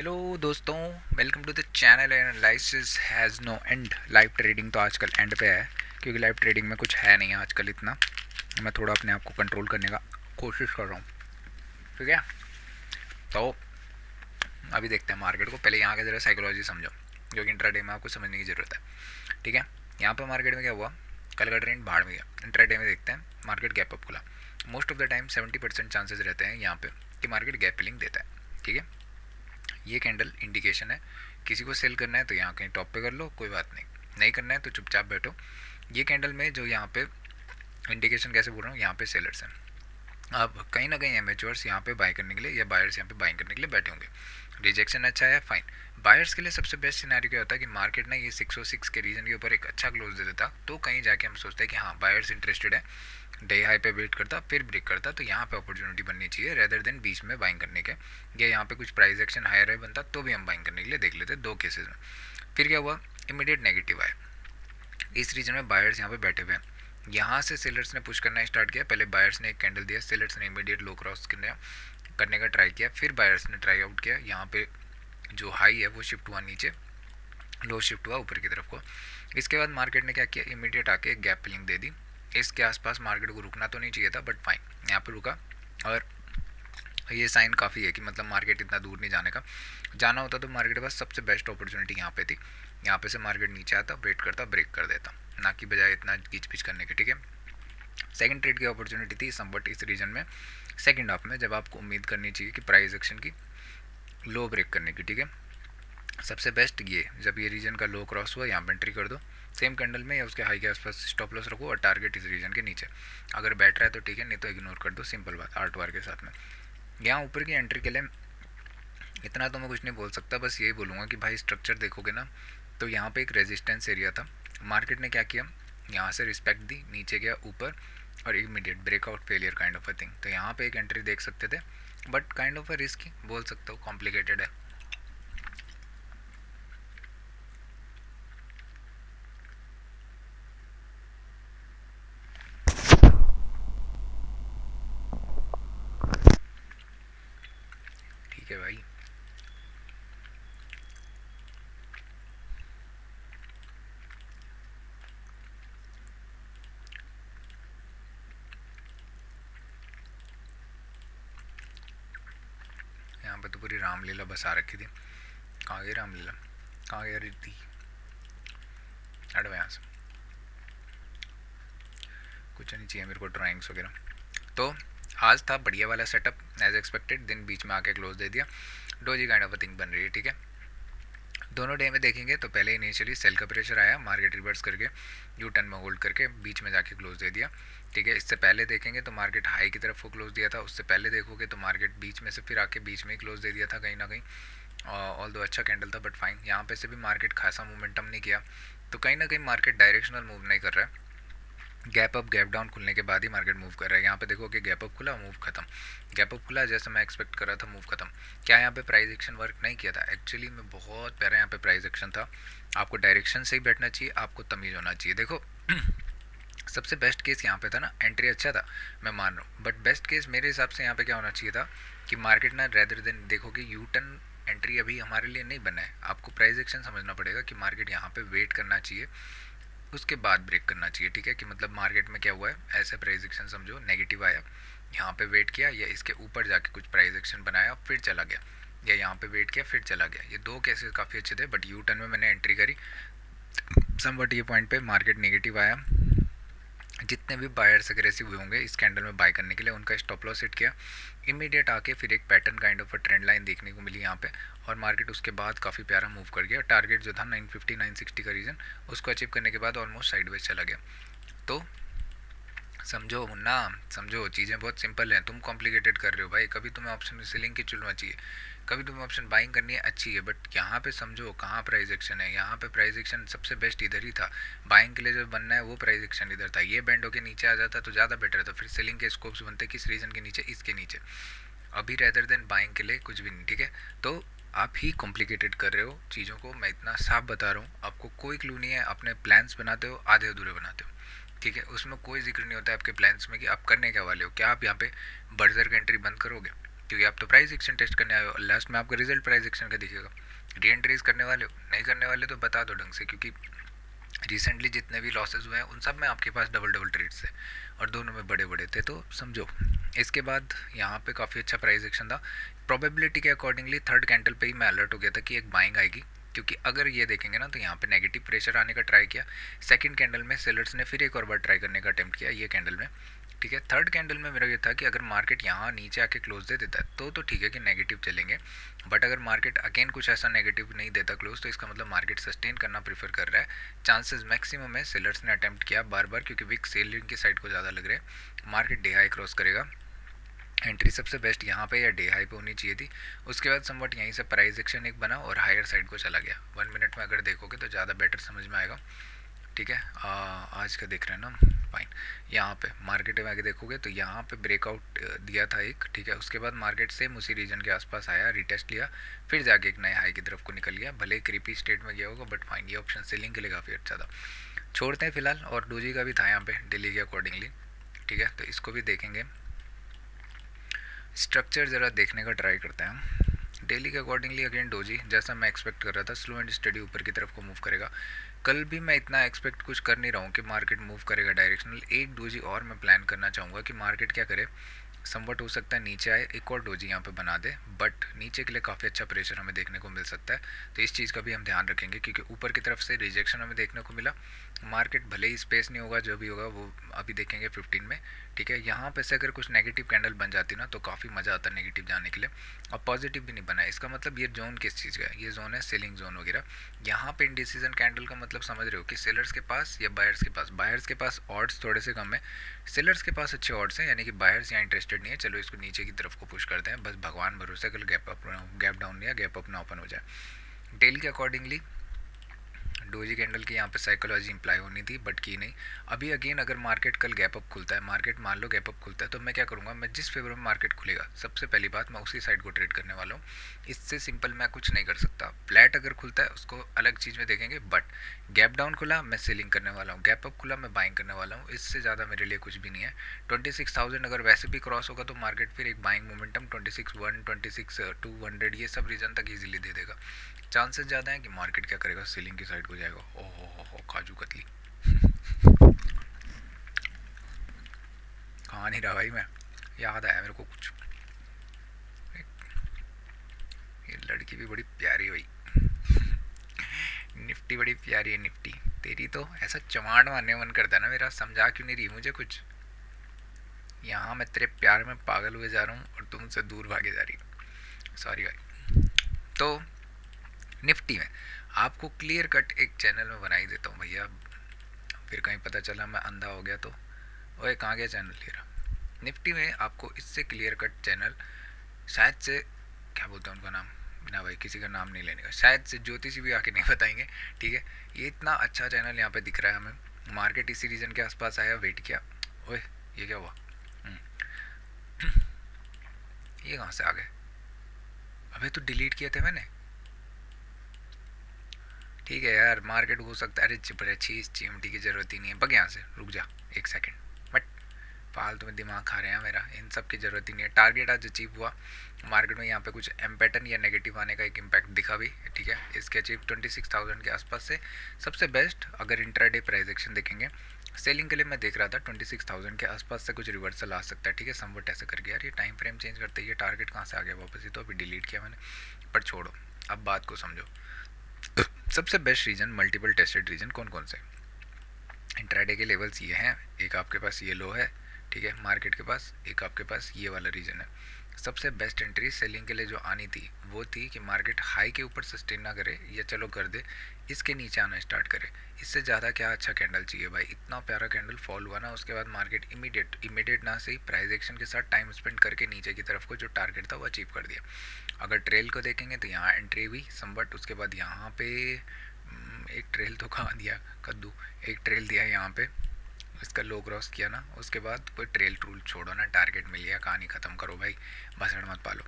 Hello दोस्तों, welcome to the channel analysis has no end. Live trading तो आजकल and पे है, क्योंकि लाइव ट्रेडिंग में कुछ है नहीं आजकल इतना। मैं थोड़ा अपने आप को कंट्रोल करने का कोशिश कर रहा हूँ, ठीक है। तो अभी देखते हैं मार्केट को। पहले यहाँ के ज़रा साइकोलॉजी समझो, क्योंकि इंट्राडे में आपको समझने की ज़रूरत है, ठीक है। यहाँ पर मार्केट में क्या हुआ, कल का ट्रेंड बाहर में गया। इंट्राडे में देखते हैं मार्केट गैप अप खुला। Most of the time 70% chances रहते हैं यहाँ पे कि मार्केट गैप फिलिंग देता है, ठीक है। ये कैंडल इंडिकेशन है, किसी को सेल करना है तो यहाँ कहीं टॉप पे कर लो, कोई बात नहीं। नहीं करना है तो चुपचाप बैठो। ये कैंडल में जो यहाँ पे इंडिकेशन कैसे बोल रहा हूँ, यहाँ पे सेलर्स हैं। अब कहीं ना कहीं एमेच्योर्स यहाँ पे बाय करने के लिए या बायर्स यहाँ पे बाइंग करने के लिए बैठे होंगे। रिजेक्शन अच्छा है, फाइन। बायर्स के लिए सबसे बेस्ट सिनेरियो क्या होता है कि मार्केट ना ये 606 के रीजन के ऊपर एक अच्छा क्लोज दे देता, तो कहीं जाके हम सोचते हैं कि हाँ बायर्स इंटरेस्टेड है, डे हाई पे वेट करता, फिर ब्रेक करता, तो यहाँ पे अपॉर्चुनिटी बननी चाहिए रेदर देन बीच में बाइंग करने के। या यहाँ पे कुछ प्राइस एक्शन हायर है बनता, तो भी हम बाइंग करने के लिए देख लेते दो केसेस में। फिर क्या हुआ, इमीडिएट नेगेटिव आया। इस रीजन में बायर्स यहाँ पे बैठे हुए हैं। यहाँ से सेलर्स ने पुश करना स्टार्ट किया। पहले बायर्स ने एक कैंडल दिया, सेलर्स ने इमीडिएट लो क्रॉस करने का ट्राई किया, फिर बायर्स ने ट्राई आउट किया। यहाँ पे जो हाई है वो शिफ्ट हुआ नीचे, लो शिफ्ट हुआ ऊपर की तरफ को। इसके बाद मार्केट ने क्या किया, इमीडिएट आके एक गैप फिलिंग दे दी। इसके आसपास मार्केट को रुकना तो नहीं चाहिए था, बट फाइन यहाँ पे रुका। और ये साइन काफ़ी है कि मतलब मार्केट इतना दूर नहीं जाने का। जाना होता तो मार्केट के पास सबसे बेस्ट अपॉर्चुनिटी यहाँ पे थी। यहाँ पे से मार्केट नीचे आता, वेट करता, ब्रेक कर देता, ना कि बजाय इतना खींच पिच करने के, ठीक है। सेकंड ट्रेड की अपॉर्चुनिटी थी समवट इस रीजन में, सेकंड हाफ में, जब आपको उम्मीद करनी चाहिए कि प्राइस एक्शन की लो ब्रेक करने की, ठीक है। सबसे बेस्ट ये, जब ये रीजन का लो क्रॉस हुआ यहाँ पे एंट्री कर दो सेम कैंडल में, या उसके हाई के आसपास स्टॉप लॉस रखो और टारगेट इस रीजन के नीचे। अगर बैठ रहा है तो ठीक है, नहीं तो इग्नोर कर दो, सिंपल बात, आर्ट वार के साथ में। यहाँ ऊपर की एंट्री के लिए इतना तो मैं कुछ नहीं बोल सकता, बस यही बोलूँगा कि भाई स्ट्रक्चर देखोगे ना, तो यहाँ पे एक रेजिस्टेंस एरिया था। मार्केट ने क्या किया, यहाँ से रिस्पेक्ट दी, नीचे गया ऊपर, और immediate breakout failure kind of a thing. तो यहाँ पे एक एंट्री देख सकते थे, but kind of a risky बोल सकते हो, कॉम्प्लिकेटेड है। ठीक है भाई, यहाँ पे तो पूरी रामलीला बसा रखी थी। कहाँ गई रामलीला, कहाँ गया रिद्धि, हटो यहाँ से, कुछ नहीं चाहिए मेरे को ड्राइंग्स वगैरह। तो आज था बढ़िया वाला सेटअप एज एक्सपेक्टेड, दिन बीच में आके क्लोज दे दिया, doji kind of a thing बन रही है, ठीक है। दोनों डे में देखेंगे तो पहले इनिशियली सेल का प्रेशर आया, मार्केट रिवर्स करके यू टर्न में होल्ड करके बीच में जाके क्लोज दे दिया, ठीक है। इससे पहले देखेंगे तो मार्केट हाई की तरफ को क्लोज दिया था, उससे पहले देखोगे तो मार्केट बीच में से फिर आके बीच में ही क्लोज दे दिया था कहीं ना कहीं। ऑल दो अच्छा कैंडल था, बट फाइन, यहाँ पे से भी मार्केट खासा मोमेंटम नहीं किया, तो कहीं ना कहीं मार्केट डायरेक्शनल मूव नहीं कर रहा है। गैप अप गैप डाउन खुलने के बाद ही मार्केट मूव कर रहा है। यहाँ पे देखो कि गैप अप खुला, मूव खत्म, गैप अप खुला, जैसे मैं एक्सपेक्ट कर रहा था, मूव खत्म। क्या यहाँ पे प्राइस एक्शन वर्क नहीं किया था, एक्चुअली में बहुत प्यारा यहाँ पे प्राइस एक्शन था। आपको डायरेक्शन से ही बैठना चाहिए, आपको तमीज़ होना चाहिए। देखो सबसे बेस्ट केस यहाँ पे था ना, एंट्री अच्छा था, मैं मान रहा हूँ, बट बेस्ट केस मेरे हिसाब से यहाँ पे क्या होना चाहिए था कि मार्केट ना रेदर देन, देखो कि यू टर्न एंट्री अभी हमारे लिए नहीं बना है, आपको प्राइस एक्शन समझना पड़ेगा कि मार्केट यहाँ पे वेट करना चाहिए, उसके बाद ब्रेक करना चाहिए, ठीक है। कि मतलब मार्केट में क्या हुआ है, ऐसा प्राइस एक्शन समझो, नेगेटिव आया, यहाँ पे वेट किया, या इसके ऊपर जाके कुछ प्राइस एक्शन बनाया फिर चला गया, या यहाँ पे वेट किया फिर चला गया। ये दो केसेस काफ़ी अच्छे थे, बट यू टर्न में मैंने एंट्री करी समवट ये पॉइंट पे, मार्केट नेगेटिव आया। जितने भी बायर्स अग्रेसिव हुए होंगे इस कैंडल में बाय करने के लिए, उनका स्टॉप लॉस हिट किया, इमीडिएट आके फिर एक pattern kind of a trend line देखने को मिली यहाँ पे, और मार्केट उसके बाद काफ़ी प्यारा मूव कर गया। टारगेट जो था 950 960 का रीजन, उसको अचीव करने के बाद ऑलमोस्ट साइडवेज चला गया। तो समझो मुन्ना, समझो, चीज़ें बहुत सिंपल हैं, तुम कॉम्प्लिकेटेड कर रहे हो भाई। कभी तुम्हें ऑप्शन सेलिंग की चुनना चाहिए, कभी तुम्हें ऑप्शन बाइंग करनी है, अच्छी है, बट यहाँ पे समझो कहाँ प्राइस एक्शन है। यहाँ पे प्राइस एक्शन सबसे बेस्ट इधर ही था, बाइंग के लिए जो बनना है वो प्राइस एक्शन इधर था। ये बैंड होके नीचे आ जाता तो ज़्यादा बेटर था, फिर सेलिंग के स्कोप्स बनते किस रीजन के नीचे, इसके नीचे, अभी रेदर देन बाइंग के लिए कुछ भी नहीं, ठीक है। तो आप ही कॉम्प्लिकेटेड कर रहे हो चीज़ों को, मैं इतना साफ बता रहा हूँ, आपको कोई क्लू नहीं है। अपने प्लान्स बनाते हो, आधे अधूरे बनाते हो, ठीक है। उसमें कोई जिक्र नहीं होता है आपके प्लान्स में कि आप करने क्या वाले हो। क्या आप यहाँ पे बर्जर की एंट्री बंद करोगे, क्योंकि आप तो प्राइस एक्शन टेस्ट करने आए हो, लास्ट में आपका रिजल्ट प्राइस एक्शन का दिखेगा। री एंट्रीज करने वाले हो, नहीं करने वाले तो बता दो ढंग से, क्योंकि रिसेंटली जितने भी लॉसेस हुए हैं उन सब में आपके पास डबल डबल ट्रेड्स थे और दोनों में बड़े बड़े थे, तो समझो। इसके बाद यहाँ पे काफ़ी अच्छा प्राइस एक्शन था। प्रोबेबिलिटी के अकॉर्डिंगली थर्ड कैंडल पे ही मैं अलर्ट हो गया था कि एक बाइंग आएगी, क्योंकि अगर ये देखेंगे ना तो यहाँ पे नेगेटिव प्रेशर आने का ट्राई किया। सेकंड कैंडल में सेलर्स ने फिर एक और बार ट्राई करने का अटेम्प्ट किया ये कैंडल में, ठीक है। थर्ड कैंडल में मेरा ये था कि अगर मार्केट यहाँ नीचे आके क्लोज दे देता है तो ठीक है कि नेगेटिव चलेंगे, बट अगर मार्केट अगेन कुछ ऐसा नेगेटिव नहीं देता क्लोज, तो इसका मतलब मार्केट सस्टेन करना प्रीफर कर रहा है। चांसेस मैक्सिमम है सेलर्स ने अटेम्प्ट किया बार बार, क्योंकि विक सेलिंग की साइड को ज़्यादा लग रहा है। मार्केट डे हाई क्रॉस करेगा, एंट्री सबसे बेस्ट यहाँ पे या डे हाई पे होनी चाहिए थी। उसके बाद समवट यहीं से प्राइस एक्शन एक बना और हायर साइड को चला गया। 1 मिनट में अगर देखोगे तो ज़्यादा बेटर समझ में आएगा, ठीक है। आज का देख रहे हैं ना, फाइन। यहाँ पे मार्केट में आगे देखोगे तो यहाँ पे ब्रेकआउट दिया था एक, ठीक है। उसके बाद मार्केट सेम उसी रीजन के आसपास आया, रिटेस्ट लिया, फिर जाके एक नए हाई की तरफ को निकल गया। भले क्रीपी स्टेट में गया होगा, बट फाइन, ये ऑप्शन सेलिंग के लिए काफ़ी अच्छा था। छोड़ते हैं फिलहाल। और डोजी का भी था यहाँ पे डेली के अकॉर्डिंगली, ठीक है, तो इसको भी देखेंगे। स्ट्रक्चर ज़रा देखने का ट्राई करते हैं डेली के अकॉर्डिंगली। अगेन डोजी जैसा मैं एक्सपेक्ट कर रहा था, स्लो एंड स्टडी ऊपर की तरफ को मूव करेगा। कल भी मैं इतना एक्सपेक्ट कुछ कर नहीं रहा हूँ कि मार्केट मूव करेगा डायरेक्शनल। एक डोजी और मैं प्लान करना चाहूँगा कि मार्केट क्या करे, समवट हो सकता है नीचे आए, एक और डोजी यहाँ पे बना दे, बट नीचे के लिए काफ़ी अच्छा प्रेशर हमें देखने को मिल सकता है। तो इस चीज़ का भी हम ध्यान रखेंगे, क्योंकि ऊपर की तरफ से रिजेक्शन हमें देखने को मिला। मार्केट भले ही स्पेस नहीं होगा, जो भी होगा वो अभी देखेंगे 15 में, ठीक है। यहाँ पे से अगर कुछ नेगेटिव कैंडल बन जाती ना तो काफ़ी मज़ा आता है नेगेटिव जाने के लिए, और पॉजिटिव भी नहीं बना है। इसका मतलब ये जोन किस चीज़ का है, ये जोन है सेलिंग जोन वगैरह। यहाँ पे इंडिसीजन कैंडल का मतलब समझ रहे हो कि सेलर्स के पास या बायर्स के पास, बायर्स के पास ऑड्स थोड़े से कम है, सेलर्स के पास अच्छे ऑड्स हैं, यानी कि बायर्स यहाँ इंटरेस्टेड नहीं है। चलो इसको नीचे की तरफ को पुश करते हैं, बस भगवान भरोसे कल गैप डाउन या गैप अप ना ओपन हो जाए। डेल के अकॉर्डिंगली डोजी कैंडल की यहाँ पे साइकोलॉजी इंप्लाई होनी थी, बट की नहीं। अभी अगेन अगर मार्केट कल गैप अप खुलता है, मार्केट मान लो गैप अप खुलता है, तो मैं क्या करूँगा, मैं जिस फेवर में मार्केट खुलेगा सबसे पहली बात मैं उसी साइड को ट्रेड करने वाला हूँ। इससे सिंपल मैं कुछ नहीं कर सकता। फ्लैट अगर खुलता है उसको अलग चीज़ में देखेंगे, बट गैप डाउन खुला मैं सेलिंग करने वाला हूँ, गैप अप खुला मैं बाइंग करने वाला हूँ। इससे ज़्यादा मेरे लिए कुछ भी नहीं है। 26,000 अगर वैसे भी क्रॉस होगा तो मार्केट फिर एक बाइंग मोमेंटम 26,100 26,200 ये सब रीजन तक ईजिली दे देगा। चांसेस ज़्यादा है कि मार्केट क्या करेगा, सेलिंग की साइड को जाएगा। ओहो हो काजू कतली कहा नहीं रहा भाई मैं, याद आया मेरे को कुछ। ये लड़की भी बड़ी प्यारी है भाई, निफ्टी बड़ी प्यारी है निफ्टी। तेरी तो ऐसा चमाड़ मारने मन करता है ना मेरा, समझा क्यों नहीं रही मुझे कुछ। यहाँ मैं तेरे प्यार में पागल हुए जा रहा हूँ और तुम मुझसे दूर भागे जा रही हो, सॉरी भाई। तो निफ्टी में आपको क्लियर कट एक चैनल में बना ही देता हूँ भैया, फिर कहीं पता चला मैं अंधा हो गया तो ओए कहाँ गया चैनल तेरा। निफ्टी में आपको इससे क्लियर कट चैनल शायद से, क्या बोलते हैं उनका नाम, ना भाई किसी का नाम नहीं लेने का, शायद से ज्योतिषी भी आके नहीं बताएंगे, ठीक है। ये इतना अच्छा चैनल यहाँ पे दिख रहा है हमें। मार्केट इसी रीजन के आसपास आया, वेट किया, ओए ये क्या हुआ, ये कहाँ से आ गए, अबे तो डिलीट किए थे मैंने। ठीक है यार, मार्केट हो सकता है, अरे चिप अच्छी चिमटी की ज़रूरत ही नहीं है, बग यहाँ से, रुक जा एक सेकंड, बट फालतू में दिमाग खा रहे हैं मेरा, इन सब की ज़रूरत ही नहीं है। टारगेट आज अचीव हुआ मार्केट में, यहाँ पे कुछ एम पैटर्न या नेगेटिव आने का एक इम्पैक्ट दिखा भी, ठीक है। इसके अचीव 26,000 के आसपास से सबसे बेस्ट। अगर इंट्राडे प्राइस एक्शन देखेंगे, सेलिंग के लिए मैं देख रहा था 26,000 के आसपास से कुछ रिवर्सल आ सकता है, ठीक है। समवट ऐसे करके यार ये टाइम फ्रेम चेंज करते ही टारगेट कहाँ से आ गया वापस, ही तो अभी डिलीट किया मैंने, पर छोड़ो अब बात को समझो। सबसे best reason, multiple tested reason कौन कौन से इंट्राडे के लेवल्स ये हैं, एक आपके पास ये लो है, ठीक है, मार्केट के पास, एक आपके पास ये वाला रीजन है। सबसे बेस्ट एंट्री सेलिंग के लिए जो आनी थी वो थी कि मार्केट हाई के ऊपर सस्टेन ना करे, या चलो कर दे इसके नीचे आना स्टार्ट करे। इससे ज़्यादा क्या अच्छा कैंडल चाहिए भाई। इतना प्यारा कैंडल फॉल हुआ ना, उसके बाद मार्केट इमीडिएट ना से ही प्राइस एक्शन के साथ टाइम स्पेंड करके नीचे की तरफ को जो टारगेट था वो अचीव कर दिया। अगर ट्रेल को देखेंगे तो यहाँ एंट्री हुई समवट, उसके बाद यहाँ पे एक ट्रेल तो कहाँ दिया कद्दू, एक ट्रेल दिया यहाँ पे, इसका लो क्रॉस किया ना, उसके बाद कोई ट्रेल ट्रूल छोड़ो ना, टारगेट मिल गया, कहानी ख़त्म करो भाई, भसड़ मत पालो।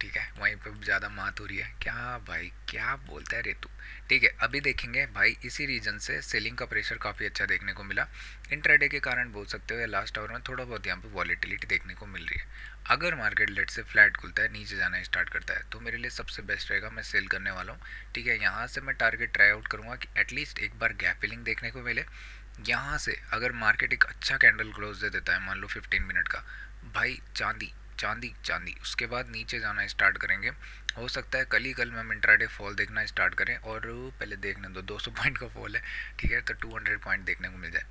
ठीक है, वहीं पे ज़्यादा मात हो रही है। क्या भाई क्या बोलता है रे तू। ठीक है, अभी देखेंगे भाई इसी रीजन से सेलिंग का प्रेशर काफ़ी अच्छा देखने को मिला इंट्राडे के कारण बोल सकते हो, या लास्ट आवर में थोड़ा बहुत यहाँ पे वॉलेटिलिटी देखने को मिल रही है। अगर मार्केट लेट से फ्लैट खुलता है, नीचे जाना स्टार्ट करता है, तो मेरे लिए सबसे बेस्ट रहेगा, मैं सेल करने वाला हूँ। ठीक है, यहाँ से मैं टारगेट ट्राई आउट करूँगा कि एटलीस्ट एक बार गैप फिलिंग देखने को मिले। यहाँ से अगर मार्केट एक अच्छा कैंडल क्लोज दे देता है, मान लो 15 मिनट का, भाई चांदी चांदी चांदी, उसके बाद नीचे जाना स्टार्ट करेंगे। हो सकता है कल ही कल हम इंट्राडे फॉल देखना स्टार्ट करें, और पहले देखने दो 200 पॉइंट का फॉल है, ठीक है, तो 200 पॉइंट देखने को मिल जाए।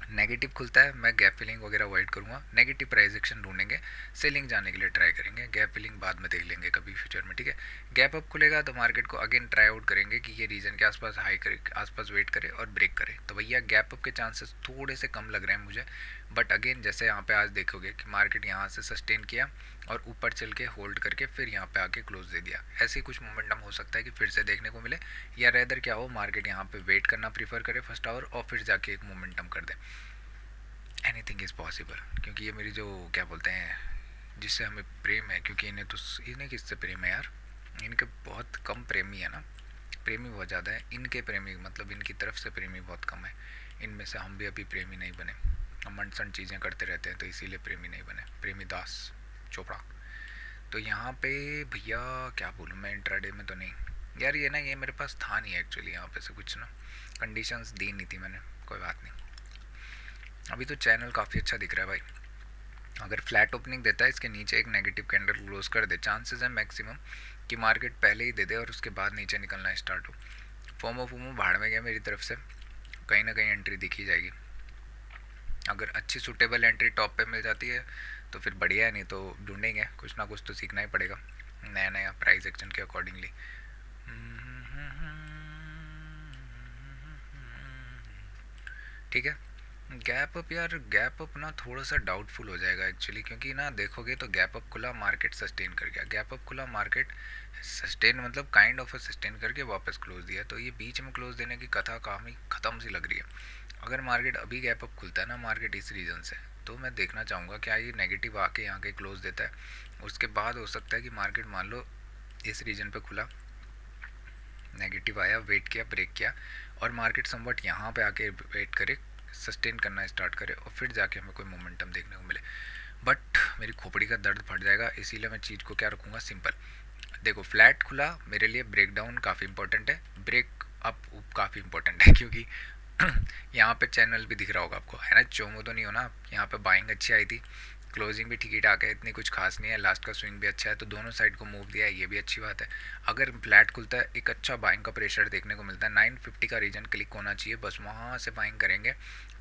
नेगेटिव खुलता है, मैं गैप फिलिंग वगैरह अवॉइड करूँगा, नेगेटिव प्राइस एक्शन ढूंढेंगे, सेलिंग जाने के लिए ट्राई करेंगे, गैप फिलिंग बाद में देख लेंगे कभी फ्यूचर में। ठीक है, गैप अप खुलेगा तो मार्केट को अगेन ट्राई आउट करेंगे कि ये रीजन के आसपास हाई करे, आसपास वेट करे और ब्रेक करे। तो भैया गैप अप के चांसेस थोड़े से कम लग रहे हैं मुझे, बट अगेन जैसे यहाँ पे आज देखोगे कि मार्केट यहाँ से सस्टेन किया और ऊपर चल के होल्ड करके फिर यहाँ पे आके क्लोज दे दिया, ऐसे ही कुछ मोमेंटम हो सकता है कि फिर से देखने को मिले, या रेदर क्या हो, मार्केट यहाँ पे वेट करना प्रीफर करे फर्स्ट आवर और फिर जाके एक मोमेंटम कर दे। एनीथिंग इज़ पॉसिबल, क्योंकि ये मेरी जो क्या बोलते हैं जिससे हमें प्रेम है, क्योंकि इन्हें तो इन्हें किससे प्रेम है यार, इनके बहुत कम प्रेमी है ना, प्रेमी बहुत ज़्यादा है, इनके प्रेमी मतलब इनकी तरफ से प्रेमी बहुत कम है। इनमें से हम भी अभी प्रेमी नहीं बने, हम मनसन चीज़ें करते रहते हैं तो इसीलिए प्रेमी नहीं बने, प्रेमी दास चोपड़ा। तो यहाँ पे भैया क्या बोलूँ मैं, इंट्राडे में तो नहीं यार, ये ना ये मेरे पास था नहीं एक्चुअली, यहाँ पे से कुछ ना कंडीशंस दी नहीं थी मैंने, कोई बात नहीं। अभी तो चैनल काफ़ी अच्छा दिख रहा है भाई, अगर फ्लैट ओपनिंग देता है, इसके नीचे एक नेगेटिव कैंडल क्लोज कर दे, चांसेस है मैक्सिमम कि मार्केट पहले ही दे दे और उसके बाद नीचे निकलना स्टार्ट हो। फोमो फोमो भाड़ में गया मेरी तरफ से, कहीं ना कहीं एंट्री दिखी जाएगी। अगर अच्छी सूटेबल एंट्री टॉप पे मिल जाती है तो फिर बढ़िया है, नहीं तो ढूंढेंगे, कुछ ना कुछ तो सीखना ही पड़ेगा नया नया प्राइस एक्शन के अकॉर्डिंगली। ठीक है, गैप अप यार, गैप अप ना थोड़ा सा डाउटफुल हो जाएगा एक्चुअली, क्योंकि ना देखोगे तो गैप अप खुला, मार्केट सस्टेन कर गया, गैप अप खुला, मार्केट सस्टेन मतलब काइंड ऑफ सस्टेन करके वापस क्लोज दिया, तो ये बीच में क्लोज देने की कथा काफ़ी ख़त्म सी लग रही है। अगर मार्केट अभी गैप अप खुलता है ना मार्केट इस रीज़न से, तो मैं देखना चाहूँगा क्या ये नेगेटिव आके यहाँ के क्लोज देता है, उसके बाद हो सकता है कि मार्केट मान लो इस रीजन पे खुला, नेगेटिव आया, वेट किया, ब्रेक किया, और मार्केट समवट यहाँ पे आके वेट करे, सस्टेन करना स्टार्ट करे, और फिर जाके हमें कोई मोमेंटम देखने को मिले। बट मेरी खोपड़ी का दर्द फट जाएगा, इसीलिए मैं चीज़ को क्या रखूँगा, सिंपल। देखो फ्लैट खुला मेरे लिए ब्रेक डाउन काफ़ी इंपॉर्टेंट है, ब्रेक अप काफ़ी इंपॉर्टेंट है, क्योंकि यहाँ पे चैनल भी दिख रहा होगा आपको, है ना, चोमो तो नहीं हो ना, यहाँ पे बाइंग अच्छी आई थी, क्लोजिंग भी ठीक ही ठाक है, इतनी कुछ खास नहीं है, लास्ट का स्विंग भी अच्छा है, तो दोनों साइड को मूव दिया है, ये भी अच्छी बात है। अगर फ्लैट खुलता है एक अच्छा बाइंग का प्रेशर देखने को मिलता है, 950 का रीजन क्लिक होना चाहिए, बस वहाँ से बाइंग करेंगे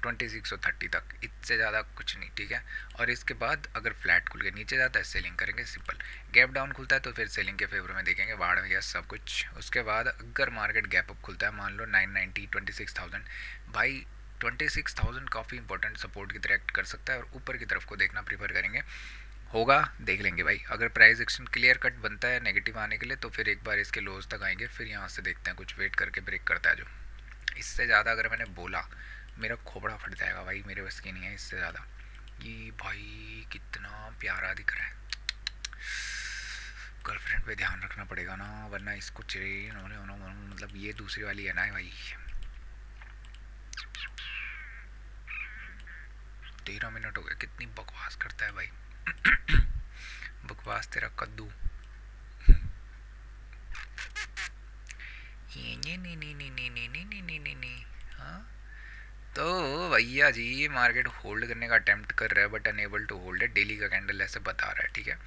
2630 तक, इससे ज़्यादा कुछ नहीं, ठीक है। और इसके बाद अगर फ्लैट खुल के नीचे जाता है सेलिंग करेंगे सिंपल, गैप डाउन खुलता है तो फिर सेलिंग के फेवर में देखेंगे, बाढ़ में गया सब कुछ। उसके बाद अगर मार्केट गैप अप खुलता है, मान लो 990 26,000, भाई 26,000 काफ़ी इंपॉर्टेंट सपोर्ट की तरह एक्ट कर सकता है, और ऊपर की तरफ को देखना प्रीफर करेंगे, होगा देख लेंगे भाई। अगर प्राइस एक्शन क्लियर कट बनता है नेगेटिव आने के लिए, तो फिर एक बार इसके लोज तक आएंगे, फिर यहाँ से देखते हैं कुछ वेट करके ब्रेक करता है जो। इससे ज़्यादा अगर मैंने बोला मेरा खोपड़ा फट जाएगा भाई, मेरे बस की नहीं है इससे ज़्यादा। ये भाई कितना प्यारा दिख रहा है, गर्लफ्रेंड पे ध्यान रखना पड़ेगा ना, वरना इसको चेन होने होना, मतलब ये दूसरी वाली है ना भाई। 13 मिनट हो गए, कितनी बकवास करता है भाई। बकवास तेरा कद्दू। हाँ, तो भैया जी मार्केट होल्ड करने का अटेम्प्ट कर रहा है बट अनेबल टू होल्ड है, डेली का कैंडल ऐसे बता रहा है, ठीक है।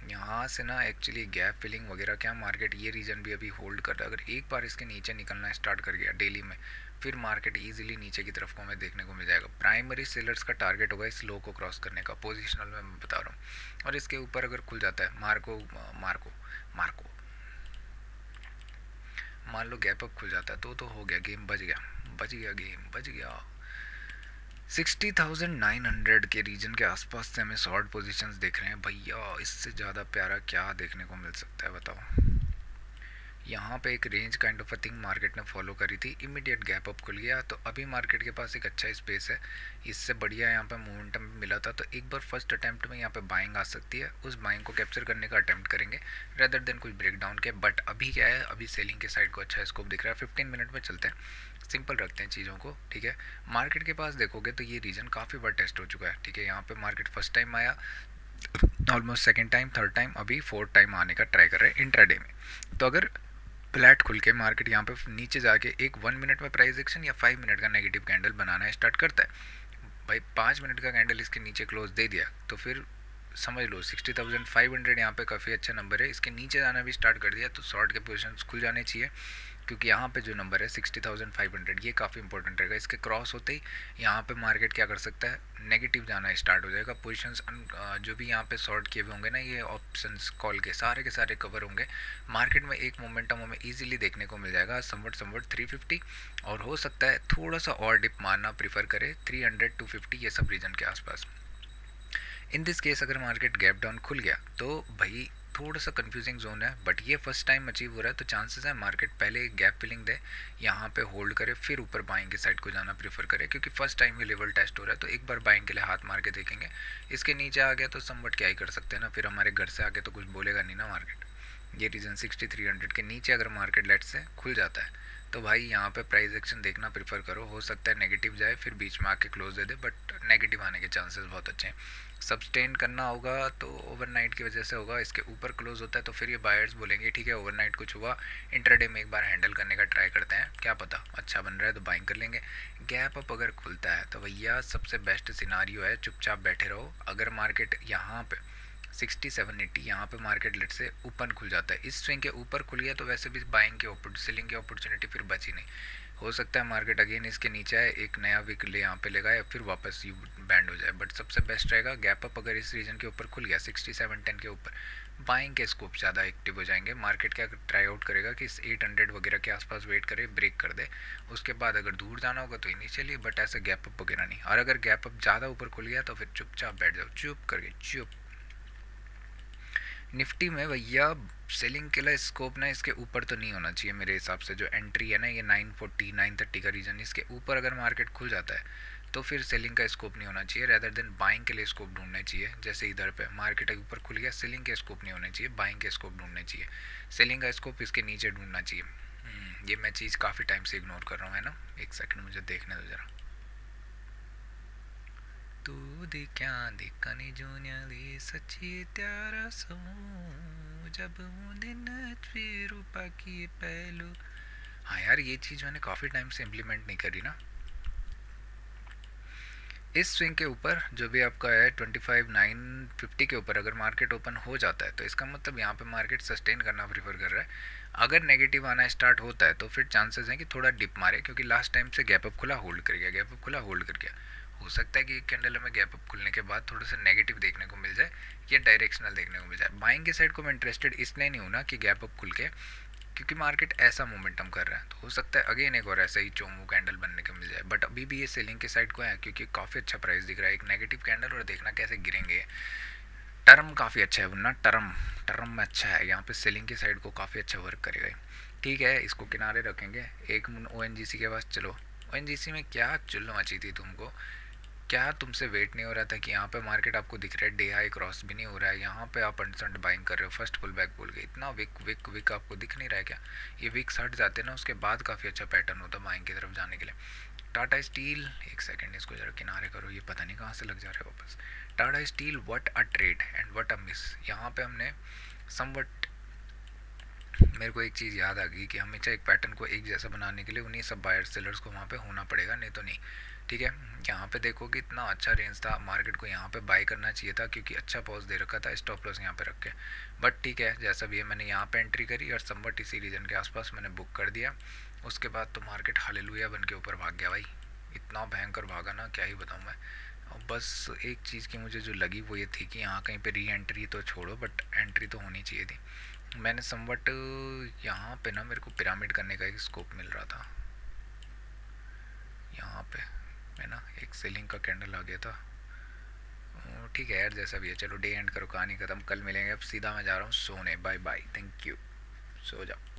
यहाँ से ना एक्चुअली गैप फिलिंग वगैरह क्या, मार्केट ये रीजन भी अभी होल्ड कर रहा है, अगर एक बार इसके नीचे निकलना स्टार्ट कर गया डेली में, फिर मार्केट इजीली नीचे की तरफ को हमें देखने को मिल जाएगा। प्राइमरी सेलर्स का टारगेट होगा इस लो को क्रॉस करने का, पोजिशनल में मैं बता रहा हूँ, और इसके ऊपर अगर खुल जाता है मार्को मार्को मार्को मान लो गैप अप खुल जाता है तो हो गया, गेम बच गया, बच गया, गेम बच गया। 60,900 के रीजन के आसपास से हमें शॉर्ट पोजीशंस देख रहे हैं भैया, इससे ज़्यादा प्यारा क्या देखने को मिल सकता है बताओ। यहाँ पे एक range kind of a thing market ने फॉलो करी थी, इमीडिएट गैप अप खुल गया, तो अभी मार्केट के पास एक अच्छा स्पेस है, इससे बढ़िया यहाँ पे मोमेंटम मिला था, तो एक बार फर्स्ट अटैम्प्ट में यहाँ पे बाइंग आ सकती है, उस बाइंग को कैप्चर करने का अटैम्प्ट करेंगे रेदर देन कुछ ब्रेकडाउन के। बट अभी क्या है, अभी सेलिंग के साइड को अच्छा स्कोप दिख रहा है। 15 मिनट में चलते हैं, सिंपल रखते हैं चीज़ों को, ठीक है। मार्केट के पास देखोगे तो ये रीजन काफ़ी बार टेस्ट हो चुका है, ठीक है। यहाँ पे मार्केट फर्स्ट टाइम आया, almost second time, third time, अभी फोर्थ टाइम आने का ट्राई कर रहे हैं इंट्राडे में। तो अगर फ्लैट खुल के मार्केट यहाँ पे नीचे जाके एक 1 मिनट में प्राइस एक्शन या 5 मिनट का नेगेटिव कैंडल बनाना स्टार्ट करता है, भाई 5 मिनट का कैंडल इसके नीचे क्लोज दे दिया तो फिर समझ लो 60,500 यहाँ पे काफ़ी अच्छा नंबर है। इसके नीचे जाना भी स्टार्ट कर दिया तो शॉर्ट के पोजीशंस खुल जाने चाहिए, क्योंकि यहाँ पे जो नंबर है 60,500 ये काफ़ी इंपॉर्टेंट रहेगा। इसके क्रॉस होते ही यहाँ पे मार्केट क्या कर सकता है, नेगेटिव जाना स्टार्ट हो जाएगा। पोजीशंस जो भी यहाँ पे शॉर्ट किए हुए होंगे ना, ये ऑप्शंस कॉल के सारे कवर होंगे। मार्केट में एक मोमेंटम हमें इजीली देखने को मिल जाएगा, समवट 350, और हो सकता है थोड़ा सा और डिप मारना प्रीफर करे 300 250 ये सब रीजन के आसपास। इन दिस केस अगर मार्केट गैप डाउन खुल गया तो भाई थोड़ा सा कंफ्यूजिंग जोन है, बट ये फर्स्ट टाइम अचीव हो रहा है, तो चांसेस है मार्केट पहले एक गैप फिलिंग दे, यहाँ पे होल्ड करे, फिर ऊपर बाइंग की साइड को जाना प्रीफर करे, क्योंकि फर्स्ट टाइम ये लेवल टेस्ट हो रहा है। तो एक बार बाइंग के लिए हाथ मार के देखेंगे। इसके नीचे आ गया तो समवट क्या ही कर सकते हैं ना, फिर हमारे घर से आगे तो कुछ बोलेगा नहीं ना मार्केट। ये रीज़न 6300 के नीचे अगर मार्केट लेट से खुल जाता है तो भाई यहाँ पे प्राइस एक्शन देखना प्रीफर करो। हो सकता है नेगेटिव जाए फिर बीच में आके close they they, but negative आने के चांसेस बहुत अच्छे हैं। सब्सटेन करना होगा तो ओवरनाइट की वजह से होगा, इसके ऊपर क्लोज होता है तो फिर ये बायर्स बोलेंगे ठीक है ओवरनाइट कुछ हुआ, इंट्राडे में एक बार हैंडल करने का ट्राई करते हैं, क्या पता अच्छा बन रहा है तो बाइंग कर लेंगे। गैप अप अगर खुलता है तो भैया सबसे बेस्ट सिनारियो है चुपचाप बैठे रहो। अगर मार्केट यहाँ पे 6780 यहाँ पे मार्केट लेट से ओपन खुल जाता है, इस स्विंग के ऊपर खुल गया तो वैसे भी बाइंग के सेलिंग की अपॉर्चुनिटी फिर बची नहीं। हो सकता है मार्केट अगेन इसके नीचे आए, एक नया विक ले यहाँ पे लेगा या फिर वापस यू बैंड हो जाए, बट सबसे बेस्ट रहेगा गैप अप अगर इस रीजन के ऊपर खुल गया 6710 के ऊपर, बाइंग के स्कोप ज़्यादा एक्टिव हो जाएंगे। मार्केट क्या ट्राई आउट करेगा कि इस 800 वगैरह के आसपास वेट करे, ब्रेक कर दे, उसके बाद अगर दूर जाना होगा तो इनिशियली, बट ऐसे गैप अप वगैरह नहीं। और अगर गैप अप ज़्यादा ऊपर खुल गया तो फिर चुपचाप बैठ जाओ, चुप करके चुप। निफ्टी में भैया सेलिंग के लिए स्कोप ना इसके ऊपर तो नहीं होना चाहिए मेरे हिसाब से। जो एंट्री है ना ये 940 930 का रीजन, इसके ऊपर अगर मार्केट खुल जाता है तो फिर सेलिंग का स्कोप नहीं होना चाहिए, रेदर देन बाइंग के लिए स्कोप ढूंढने चाहिए। जैसे इधर पे मार्केट के ऊपर खुल गया, सेलिंग के स्कोप नहीं होने चाहिए, बाइंग के स्कोप ढूंढने चाहिए। सेलिंग का स्कोप इसके नीचे ढूंढना चाहिए। ये मैं चीज़ काफ़ी टाइम से इग्नोर कर रहा हूँ, है ना। एक सेकंड मुझे देखने दो जरा। तू दिख्या दिखनी जुन्याली सच्ची त्यारा सो जब दिन फिर की पहलू। हाँ यार ये चीज़ मैंने काफ़ी टाइम से इम्प्लीमेंट नहीं करी ना। इस स्विंग के ऊपर जो भी आपका है 25,950 के ऊपर अगर मार्केट ओपन हो जाता है तो इसका मतलब यहाँ पे मार्केट सस्टेन करना प्रीफर कर रहा है। अगर नेगेटिव आना स्टार्ट होता है तो फिर चांसेस हैं कि थोड़ा डिप मारे, क्योंकि लास्ट टाइम से गैप अप खुला होल्ड कर गया, गैप अप खुला होल्ड कर गया। हो सकता है कि एक कैंडल में गैप अप खुलने के बाद थोड़ा सा नेगेटिव देखने को मिल जाए या डायरेक्शनल देखने को मिल जाए। बाइंग के साइड को मैं इंटरेस्टेड इसलिए नहीं हूँ ना कि गैप अप खुल के, क्योंकि मार्केट ऐसा मोमेंटम कर रहा है तो हो सकता है अगेन एक और ऐसा ही चोमू कैंडल बनने को मिल जाए। बट अभी भी ये सेलिंग के साइड को है, क्योंकि काफ़ी अच्छा प्राइस दिख रहा है। एक नेगेटिव कैंडल और देखना कैसे गिरेंगे। टर्म काफ़ी अच्छा है वरना टर्म में अच्छा है, यहाँ पे सेलिंग की साइड को काफ़ी अच्छा वर्क करेगा। ठीक है इसको किनारे रखेंगे। एक ओ के पास चलो। ओ में क्या चुल्लो मची थी तुमको, क्या तुमसे वेट नहीं हो रहा था कि यहाँ पे मार्केट आपको दिख रहा है, डे हाई क्रॉस भी नहीं हो रहा है, यहाँ पे आप अनसंट बाइंग कर रहे हो, फर्स्ट पुल बैक बोल के इतना विक आपको दिख नहीं रहा है क्या। ये विक्स हट जाते ना उसके बाद काफ़ी अच्छा पैटर्न होता है बाइंग की तरफ जाने के लिए। टाटा स्टील, एक सेकंड इसको जरा किनारे करो, ये पता नहीं कहाँ से लग जा रहा है वापस। Tata steel what a trade and what a miss. यहाँ पे हमने समवट, मेरे को एक चीज़ याद आ गई कि हमेशा एक पैटर्न को एक जैसा बनाने के लिए उन्हीं सब बायर सेलर्स को वहाँ पे होना पड़ेगा, नहीं तो नहीं। ठीक है यहाँ पे देखो कि इतना अच्छा रेंज था, मार्केट को यहाँ पे बाय करना चाहिए था क्योंकि अच्छा पॉज दे रखा था, स्टॉप लॉस यहाँ पे रख के। बट ठीक है जैसा भी है, मैंने यहाँ पे एंट्री करी और समवट इसी रीजन के आसपास मैंने बुक कर दिया। उसके बाद तो मार्केट हालेलुया बन के ऊपर भाग गया भाई, इतना भयंकर भागा ना क्या ही बताऊँ मैं। और बस एक चीज़ की मुझे जो लगी वो ये थी कि यहाँ कहीं पे री एंट्री तो छोड़ो बट एंट्री तो होनी चाहिए थी। मैंने समवट यहाँ पे ना मेरे को पिरामिड करने का एक स्कोप मिल रहा था, यहाँ पे है ना एक सेलिंग का कैंडल आ गया था। ठीक है यार जैसा भी है, चलो डे एंड करो, कहानी ख़त्म, कल मिलेंगे। अब सीधा मैं जा रहा हूँ सोने, बाय बाय, थैंक यू, सो जाओ।